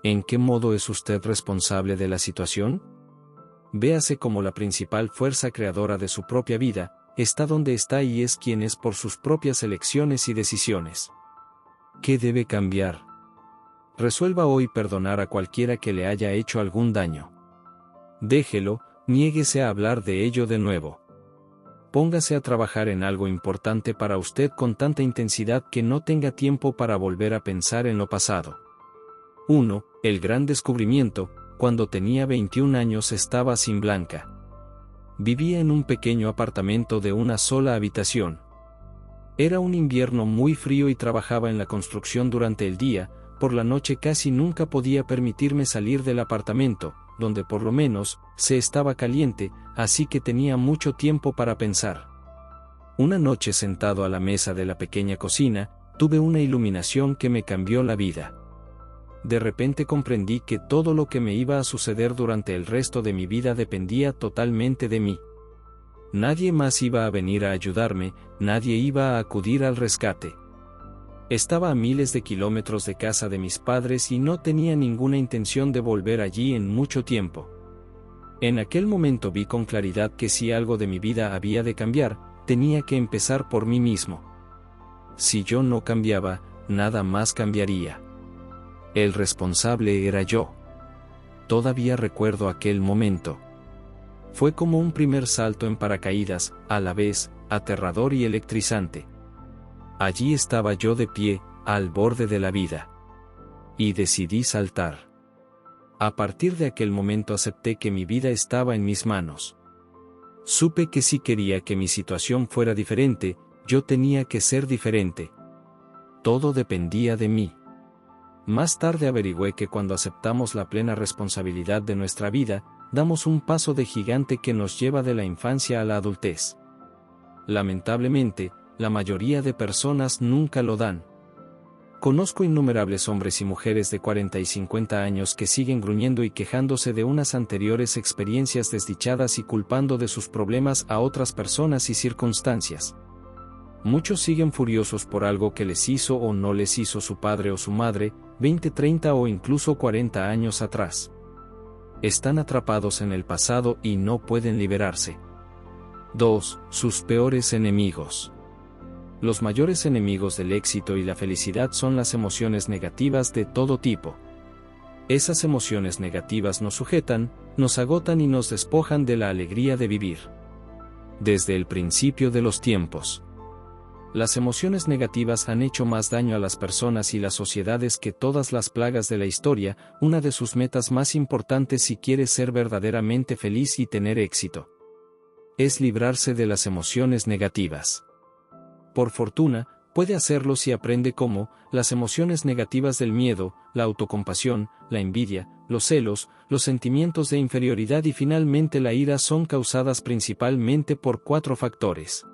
¿En qué modo es usted responsable de la situación? Véase como la principal fuerza creadora de su propia vida, está donde está y es quien es por sus propias elecciones y decisiones. ¿Qué debe cambiar? Resuelva hoy perdonar a cualquiera que le haya hecho algún daño. Déjelo, niéguese a hablar de ello de nuevo. Póngase a trabajar en algo importante para usted con tanta intensidad que no tenga tiempo para volver a pensar en lo pasado. 1. El gran descubrimiento. Cuando tenía 21 años estaba sin Blanca. Vivía en un pequeño apartamento de una sola habitación. Era un invierno muy frío y trabajaba en la construcción durante el día. Por la noche casi nunca podía permitirme salir del apartamento, donde por lo menos se estaba caliente, así que tenía mucho tiempo para pensar. Una noche sentado a la mesa de la pequeña cocina, tuve una iluminación que me cambió la vida. De repente comprendí que todo lo que me iba a suceder durante el resto de mi vida dependía totalmente de mí. Nadie más iba a venir a ayudarme, nadie iba a acudir al rescate. Estaba a miles de kilómetros de casa de mis padres y no tenía ninguna intención de volver allí en mucho tiempo. En aquel momento vi con claridad que si algo de mi vida había de cambiar, tenía que empezar por mí mismo. Si yo no cambiaba, nada más cambiaría. El responsable era yo. Todavía recuerdo aquel momento. Fue como un primer salto en paracaídas, a la vez, aterrador y electrizante. Allí estaba yo de pie, al borde de la vida. Y decidí saltar. A partir de aquel momento acepté que mi vida estaba en mis manos. Supe que si quería que mi situación fuera diferente, yo tenía que ser diferente. Todo dependía de mí. Más tarde averigüé que cuando aceptamos la plena responsabilidad de nuestra vida, damos un paso de gigante que nos lleva de la infancia a la adultez. Lamentablemente, la mayoría de personas nunca lo dan. Conozco innumerables hombres y mujeres de 40 y 50 años que siguen gruñendo y quejándose de unas anteriores experiencias desdichadas y culpando de sus problemas a otras personas y circunstancias. Muchos siguen furiosos por algo que les hizo o no les hizo su padre o su madre, 20, 30 o incluso 40 años atrás. Están atrapados en el pasado y no pueden liberarse. 2. Sus peores enemigos. Los mayores enemigos del éxito y la felicidad son las emociones negativas de todo tipo. Esas emociones negativas nos sujetan, nos agotan y nos despojan de la alegría de vivir. Desde el principio de los tiempos, las emociones negativas han hecho más daño a las personas y las sociedades que todas las plagas de la historia. Una de sus metas más importantes si quiere ser verdaderamente feliz y tener éxito es librarse de las emociones negativas. Por fortuna, puede hacerlo si aprende cómo las emociones negativas del miedo, la autocompasión, la envidia, los celos, los sentimientos de inferioridad y finalmente la ira son causadas principalmente por 4 factores.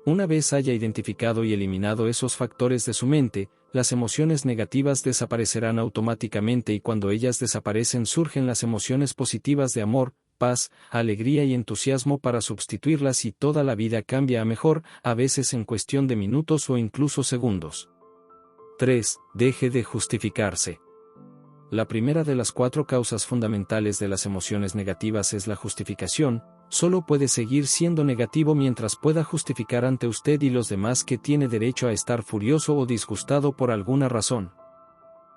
Una vez haya identificado y eliminado esos factores de su mente, las emociones negativas desaparecerán automáticamente y cuando ellas desaparecen surgen las emociones positivas de amor, paz, alegría y entusiasmo para sustituirlas y toda la vida cambia a mejor, a veces en cuestión de minutos o incluso segundos. 3. Deje de justificarse. La primera de las 4 causas fundamentales de las emociones negativas es la justificación. Solo puede seguir siendo negativo mientras pueda justificar ante usted y los demás que tiene derecho a estar furioso o disgustado por alguna razón.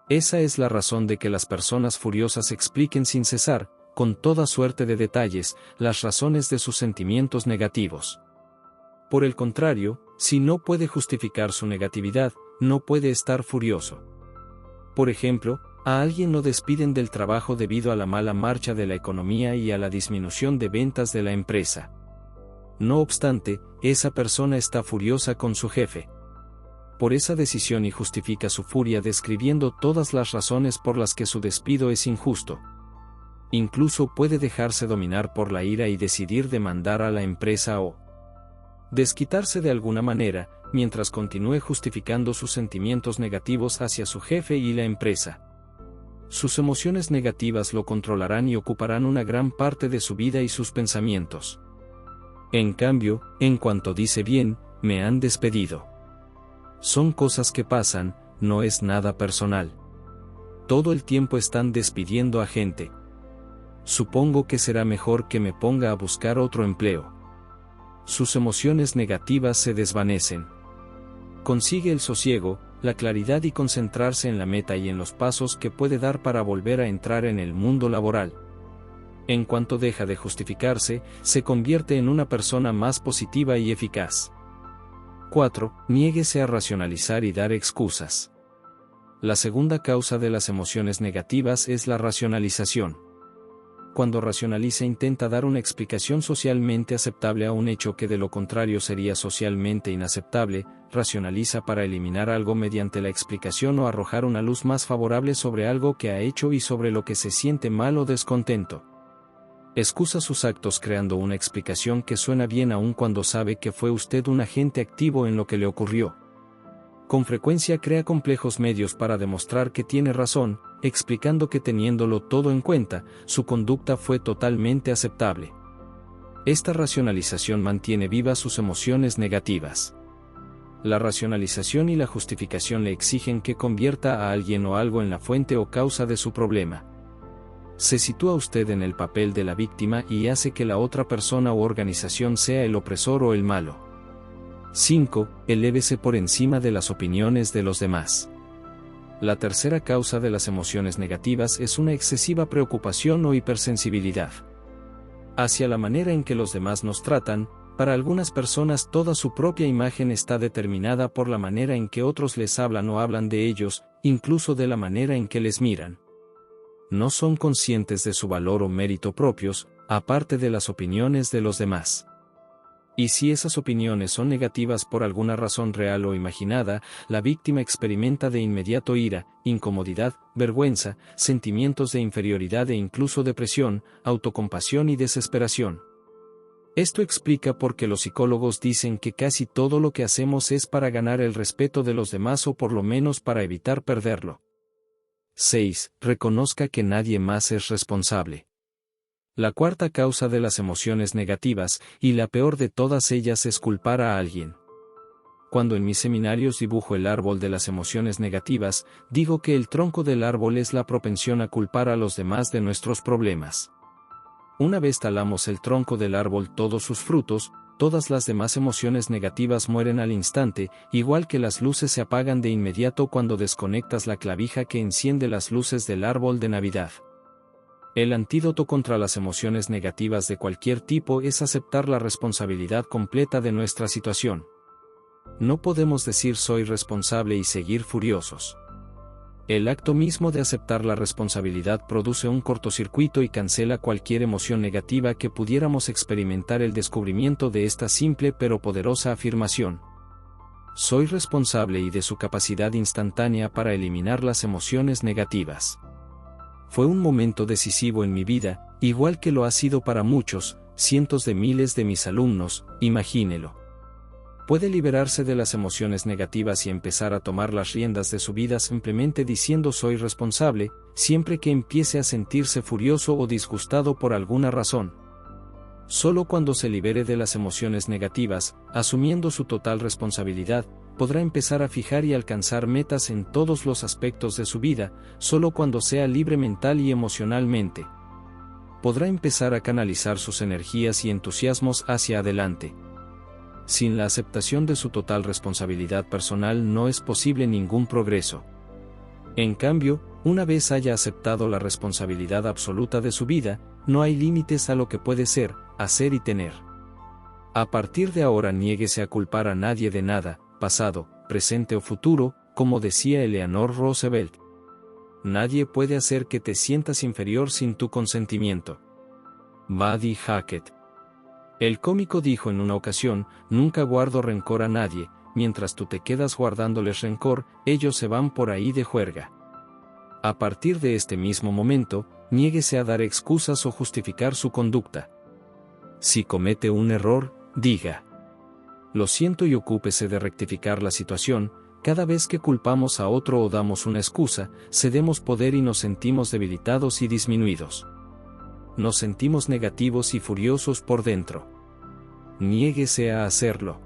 Esa es la razón de que las personas furiosas expliquen sin cesar, con toda suerte de detalles, las razones de sus sentimientos negativos. Por el contrario, si no puede justificar su negatividad, no puede estar furioso. Por ejemplo, a alguien lo despiden del trabajo debido a la mala marcha de la economía y a la disminución de ventas de la empresa. No obstante, esa persona está furiosa con su jefe por esa decisión y justifica su furia describiendo todas las razones por las que su despido es injusto. Incluso puede dejarse dominar por la ira y decidir demandar a la empresa o desquitarse de alguna manera, mientras continúe justificando sus sentimientos negativos hacia su jefe y la empresa. Sus emociones negativas lo controlarán y ocuparán una gran parte de su vida y sus pensamientos. En cambio, en cuanto dice bien, me han despedido. Son cosas que pasan, no es nada personal. Todo el tiempo están despidiendo a gente. Supongo que será mejor que me ponga a buscar otro empleo. Sus emociones negativas se desvanecen. Consigue el sosiego, la claridad y concentrarse en la meta y en los pasos que puede dar para volver a entrar en el mundo laboral. En cuanto deja de justificarse, se convierte en una persona más positiva y eficaz. 4. Niéguese a racionalizar y dar excusas. La segunda causa de las emociones negativas es la racionalización. Cuando racionaliza intenta dar una explicación socialmente aceptable a un hecho que de lo contrario sería socialmente inaceptable, racionaliza para eliminar algo mediante la explicación o arrojar una luz más favorable sobre algo que ha hecho y sobre lo que se siente mal o descontento. Excusa sus actos creando una explicación que suena bien aun cuando sabe que fue usted un agente activo en lo que le ocurrió. Con frecuencia crea complejos medios para demostrar que tiene razón, explicando que teniéndolo todo en cuenta, su conducta fue totalmente aceptable. Esta racionalización mantiene vivas sus emociones negativas. La racionalización y la justificación le exigen que convierta a alguien o algo en la fuente o causa de su problema. Se sitúa usted en el papel de la víctima y hace que la otra persona o organización sea el opresor o el malo. 5. Elévese por encima de las opiniones de los demás. La tercera causa de las emociones negativas es una excesiva preocupación o hipersensibilidad hacia la manera en que los demás nos tratan. Para algunas personas toda su propia imagen está determinada por la manera en que otros les hablan o hablan de ellos, incluso de la manera en que les miran. No son conscientes de su valor o mérito propios, aparte de las opiniones de los demás. Y si esas opiniones son negativas por alguna razón real o imaginada, la víctima experimenta de inmediato ira, incomodidad, vergüenza, sentimientos de inferioridad e incluso depresión, autocompasión y desesperación. Esto explica por qué los psicólogos dicen que casi todo lo que hacemos es para ganar el respeto de los demás o por lo menos para evitar perderlo. 6. Reconozca que nadie más es responsable. La cuarta causa de las emociones negativas, y la peor de todas ellas, es culpar a alguien. Cuando en mis seminarios dibujo el árbol de las emociones negativas, digo que el tronco del árbol es la propensión a culpar a los demás de nuestros problemas. Una vez talamos el tronco del árbol todos sus frutos, todas las demás emociones negativas mueren al instante, igual que las luces se apagan de inmediato cuando desconectas la clavija que enciende las luces del árbol de Navidad. El antídoto contra las emociones negativas de cualquier tipo es aceptar la responsabilidad completa de nuestra situación. No podemos decir soy responsable y seguir furiosos. El acto mismo de aceptar la responsabilidad produce un cortocircuito y cancela cualquier emoción negativa que pudiéramos experimentar. El descubrimiento de esta simple pero poderosa afirmación: soy responsable, y de su capacidad instantánea para eliminar las emociones negativas. Fue un momento decisivo en mi vida, igual que lo ha sido para muchos, cientos de miles de mis alumnos, imagínelo. Puede liberarse de las emociones negativas y empezar a tomar las riendas de su vida simplemente diciendo soy responsable, siempre que empiece a sentirse furioso o disgustado por alguna razón. Solo cuando se libere de las emociones negativas, asumiendo su total responsabilidad, podrá empezar a fijar y alcanzar metas en todos los aspectos de su vida. Solo cuando sea libre mental y emocionalmente, podrá empezar a canalizar sus energías y entusiasmos hacia adelante. Sin la aceptación de su total responsabilidad personal no es posible ningún progreso. En cambio, una vez haya aceptado la responsabilidad absoluta de su vida, no hay límites a lo que puede ser, hacer y tener. A partir de ahora niéguese a culpar a nadie de nada, pasado, presente o futuro, como decía Eleanor Roosevelt. Nadie puede hacer que te sientas inferior sin tu consentimiento. Buddy Hackett. El cómico dijo en una ocasión: nunca guardo rencor a nadie, mientras tú te quedas guardándoles rencor, ellos se van por ahí de juerga. A partir de este mismo momento, niéguese a dar excusas o justificar su conducta. Si comete un error, diga: lo siento, y ocúpese de rectificar la situación. Cada vez que culpamos a otro o damos una excusa, cedemos poder y nos sentimos debilitados y disminuidos. Nos sentimos negativos y furiosos por dentro. Niéguese a hacerlo.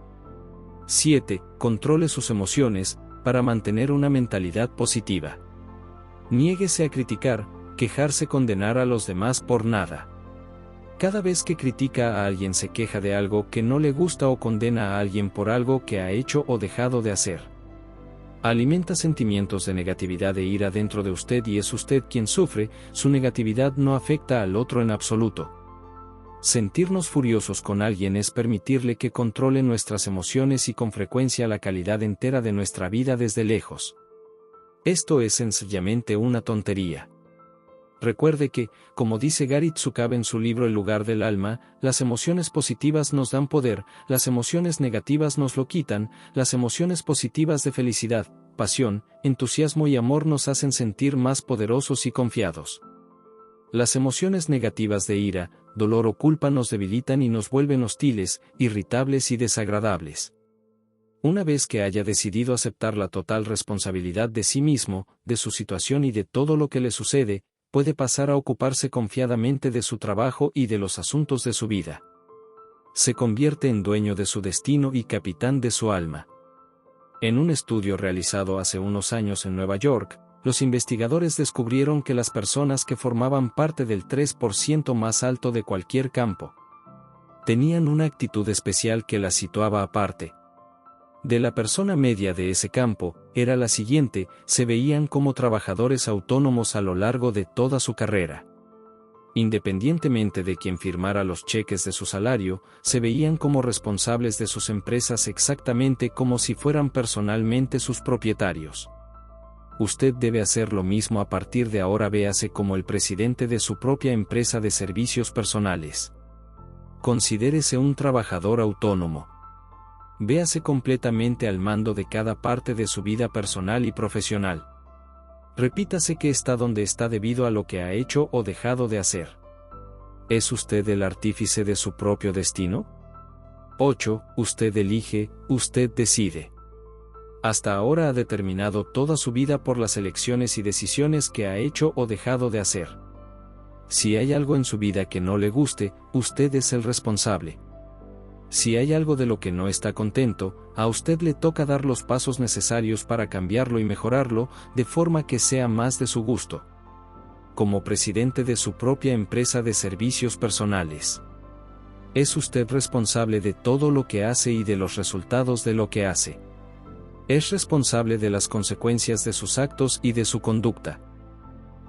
7. Controle sus emociones, para mantener una mentalidad positiva. Niéguese a criticar, quejarse, condenar a los demás por nada. Cada vez que critica a alguien se queja de algo que no le gusta o condena a alguien por algo que ha hecho o dejado de hacer. Alimenta sentimientos de negatividad e ira dentro de usted y es usted quien sufre, su negatividad no afecta al otro en absoluto. Sentirnos furiosos con alguien es permitirle que controle nuestras emociones y con frecuencia la calidad entera de nuestra vida desde lejos. Esto es sencillamente una tontería. Recuerde que, como dice Gary Zukav en su libro El lugar del alma, las emociones positivas nos dan poder, las emociones negativas nos lo quitan, las emociones positivas de felicidad, pasión, entusiasmo y amor nos hacen sentir más poderosos y confiados. Las emociones negativas de ira, dolor o culpa nos debilitan y nos vuelven hostiles, irritables y desagradables. Una vez que haya decidido aceptar la total responsabilidad de sí mismo, de su situación y de todo lo que le sucede, puede pasar a ocuparse confiadamente de su trabajo y de los asuntos de su vida. Se convierte en dueño de su destino y capitán de su alma. En un estudio realizado hace unos años en Nueva York, los investigadores descubrieron que las personas que formaban parte del 3% más alto de cualquier campo tenían una actitud especial que las situaba aparte de la persona media de ese campo. Era la siguiente: se veían como trabajadores autónomos a lo largo de toda su carrera. Independientemente de quien firmara los cheques de su salario, se veían como responsables de sus empresas exactamente como si fueran personalmente sus propietarios. Usted debe hacer lo mismo a partir de ahora. Véase como el presidente de su propia empresa de servicios personales. Considérese un trabajador autónomo. Véase completamente al mando de cada parte de su vida personal y profesional. Repítase que está donde está debido a lo que ha hecho o dejado de hacer. ¿Es usted el artífice de su propio destino? 8. Usted elige, usted decide. Hasta ahora ha determinado toda su vida por las elecciones y decisiones que ha hecho o dejado de hacer. Si hay algo en su vida que no le guste, usted es el responsable. Si hay algo de lo que no está contento, a usted le toca dar los pasos necesarios para cambiarlo y mejorarlo, de forma que sea más de su gusto. Como presidente de su propia empresa de servicios personales, es usted responsable de todo lo que hace y de los resultados de lo que hace. Es responsable de las consecuencias de sus actos y de su conducta.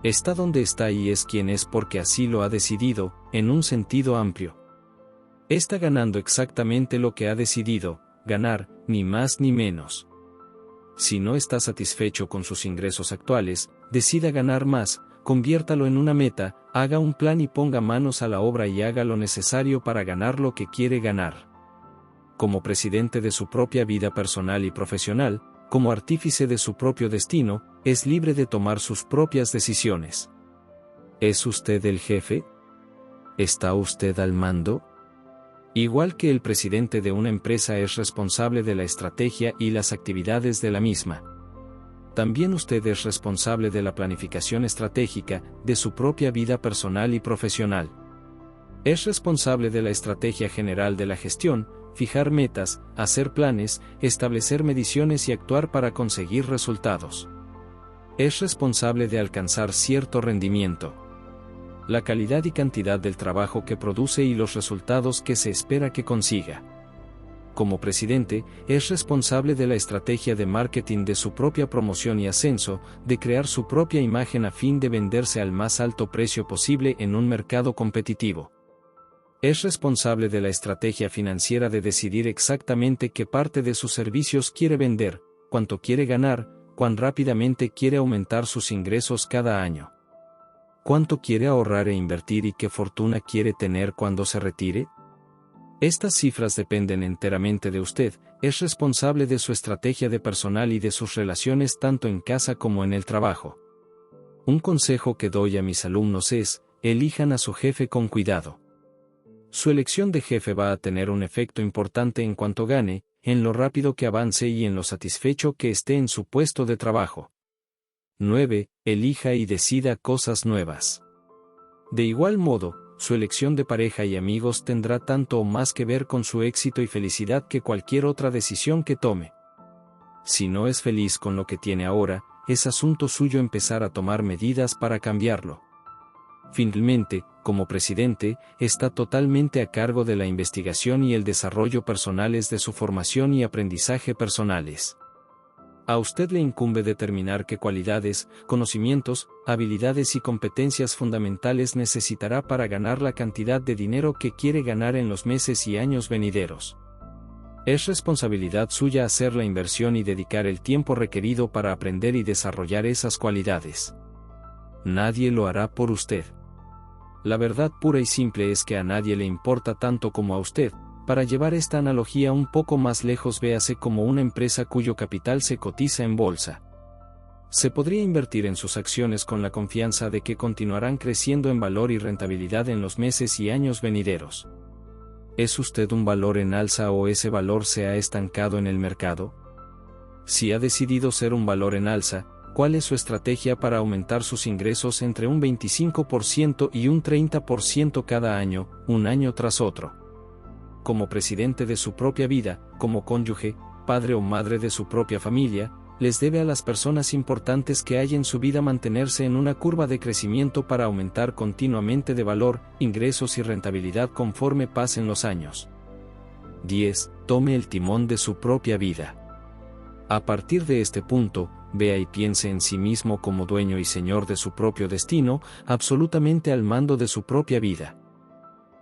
Está donde está y es quien es porque así lo ha decidido, en un sentido amplio. Está ganando exactamente lo que ha decidido ganar, ni más ni menos. Si no está satisfecho con sus ingresos actuales, decida ganar más, conviértalo en una meta, haga un plan y ponga manos a la obra y haga lo necesario para ganar lo que quiere ganar. Como presidente de su propia vida personal y profesional, como artífice de su propio destino, es libre de tomar sus propias decisiones. ¿Es usted el jefe? ¿Está usted al mando? Igual que el presidente de una empresa es responsable de la estrategia y las actividades de la misma, también usted es responsable de la planificación estratégica de su propia vida personal y profesional. Es responsable de la estrategia general de la gestión, fijar metas, hacer planes, establecer mediciones y actuar para conseguir resultados. Es responsable de alcanzar cierto rendimiento, la calidad y cantidad del trabajo que produce y los resultados que se espera que consiga. Como presidente, es responsable de la estrategia de marketing de su propia promoción y ascenso, de crear su propia imagen a fin de venderse al más alto precio posible en un mercado competitivo. Es responsable de la estrategia financiera de decidir exactamente qué parte de sus servicios quiere vender, cuánto quiere ganar, cuán rápidamente quiere aumentar sus ingresos cada año, cuánto quiere ahorrar e invertir y qué fortuna quiere tener cuando se retire. Estas cifras dependen enteramente de usted. Es responsable de su estrategia de personal y de sus relaciones tanto en casa como en el trabajo. Un consejo que doy a mis alumnos es: elijan a su jefe con cuidado. Su elección de jefe va a tener un efecto importante en cuanto gane, en lo rápido que avance y en lo satisfecho que esté en su puesto de trabajo. 9. Elija y decida cosas nuevas. De igual modo, su elección de pareja y amigos tendrá tanto o más que ver con su éxito y felicidad que cualquier otra decisión que tome. Si no es feliz con lo que tiene ahora, es asunto suyo empezar a tomar medidas para cambiarlo. Finalmente, como presidente, está totalmente a cargo de la investigación y el desarrollo personales de su formación y aprendizaje personales. A usted le incumbe determinar qué cualidades, conocimientos, habilidades y competencias fundamentales necesitará para ganar la cantidad de dinero que quiere ganar en los meses y años venideros. Es responsabilidad suya hacer la inversión y dedicar el tiempo requerido para aprender y desarrollar esas cualidades. Nadie lo hará por usted. La verdad pura y simple es que a nadie le importa tanto como a usted. Para llevar esta analogía un poco más lejos, véase como una empresa cuyo capital se cotiza en bolsa. Se podría invertir en sus acciones con la confianza de que continuarán creciendo en valor y rentabilidad en los meses y años venideros. ¿Es usted un valor en alza o ese valor se ha estancado en el mercado? Si ha decidido ser un valor en alza, ¿cuál es su estrategia para aumentar sus ingresos entre un 25% y un 30% cada año, un año tras otro? Como presidente de su propia vida, como cónyuge, padre o madre de su propia familia, les debe a las personas importantes que hay en su vida mantenerse en una curva de crecimiento para aumentar continuamente de valor, ingresos y rentabilidad conforme pasen los años. 10. Tome el timón de su propia vida. A partir de este punto, vea y piense en sí mismo como dueño y señor de su propio destino, absolutamente al mando de su propia vida.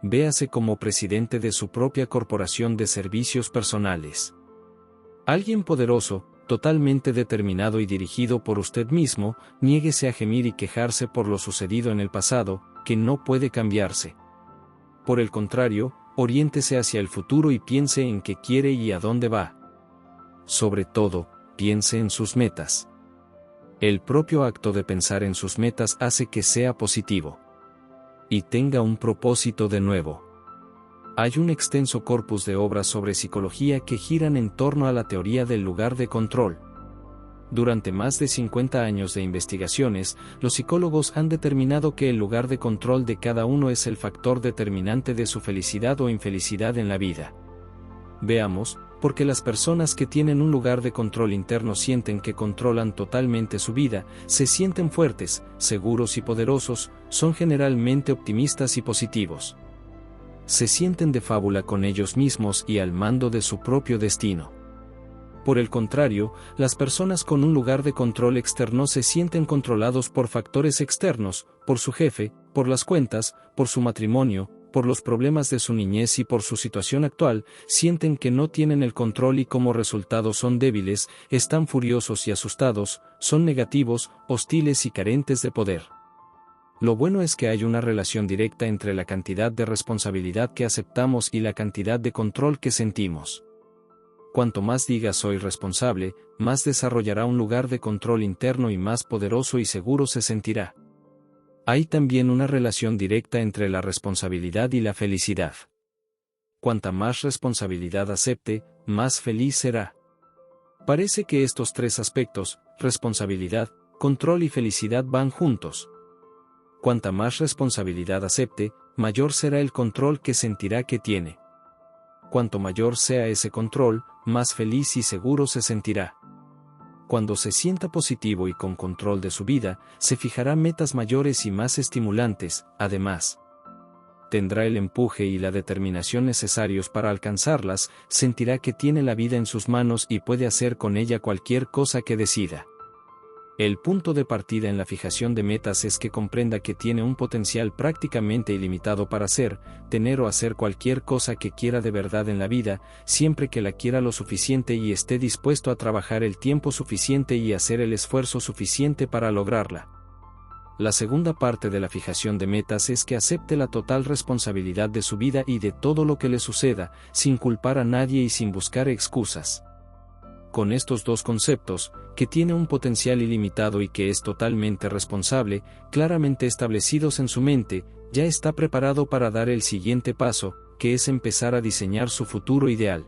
Véase como presidente de su propia corporación de servicios personales. Alguien poderoso, totalmente determinado y dirigido por usted mismo, niéguese a gemir y quejarse por lo sucedido en el pasado, que no puede cambiarse. Por el contrario, oriéntese hacia el futuro y piense en qué quiere y a dónde va. Sobre todo, piense en sus metas. El propio acto de pensar en sus metas hace que sea positivo. Y tenga un propósito de nuevo. Hay un extenso corpus de obras sobre psicología que giran en torno a la teoría del lugar de control. Durante más de 50 años de investigaciones, los psicólogos han determinado que el lugar de control de cada uno es el factor determinante de su felicidad o infelicidad en la vida. Veamos, porque las personas que tienen un lugar de control interno sienten que controlan totalmente su vida, se sienten fuertes, seguros y poderosos, son generalmente optimistas y positivos. Se sienten de fábula con ellos mismos y al mando de su propio destino. Por el contrario, las personas con un lugar de control externo se sienten controlados por factores externos, por su jefe, por las cuentas, por su matrimonio, por los problemas de su niñez y por su situación actual, sienten que no tienen el control y como resultado son débiles, están furiosos y asustados, son negativos, hostiles y carentes de poder. Lo bueno es que hay una relación directa entre la cantidad de responsabilidad que aceptamos y la cantidad de control que sentimos. Cuanto más diga soy responsable, más desarrollará un lugar de control interno y más poderoso y seguro se sentirá. Hay también una relación directa entre la responsabilidad y la felicidad. Cuanta más responsabilidad acepte, más feliz será. Parece que estos tres aspectos, responsabilidad, control y felicidad van juntos. Cuanta más responsabilidad acepte, mayor será el control que sentirá que tiene. Cuanto mayor sea ese control, más feliz y seguro se sentirá. Cuando se sienta positivo y con control de su vida, se fijará metas mayores y más estimulantes, además. Tendrá el empuje y la determinación necesarios para alcanzarlas, sentirá que tiene la vida en sus manos y puede hacer con ella cualquier cosa que decida. El punto de partida en la fijación de metas es que comprenda que tiene un potencial prácticamente ilimitado para hacer, tener o hacer cualquier cosa que quiera de verdad en la vida, siempre que la quiera lo suficiente y esté dispuesto a trabajar el tiempo suficiente y hacer el esfuerzo suficiente para lograrla. La segunda parte de la fijación de metas es que acepte la total responsabilidad de su vida y de todo lo que le suceda, sin culpar a nadie y sin buscar excusas. Con estos dos conceptos, que tiene un potencial ilimitado y que es totalmente responsable, claramente establecidos en su mente, ya está preparado para dar el siguiente paso, que es empezar a diseñar su futuro ideal.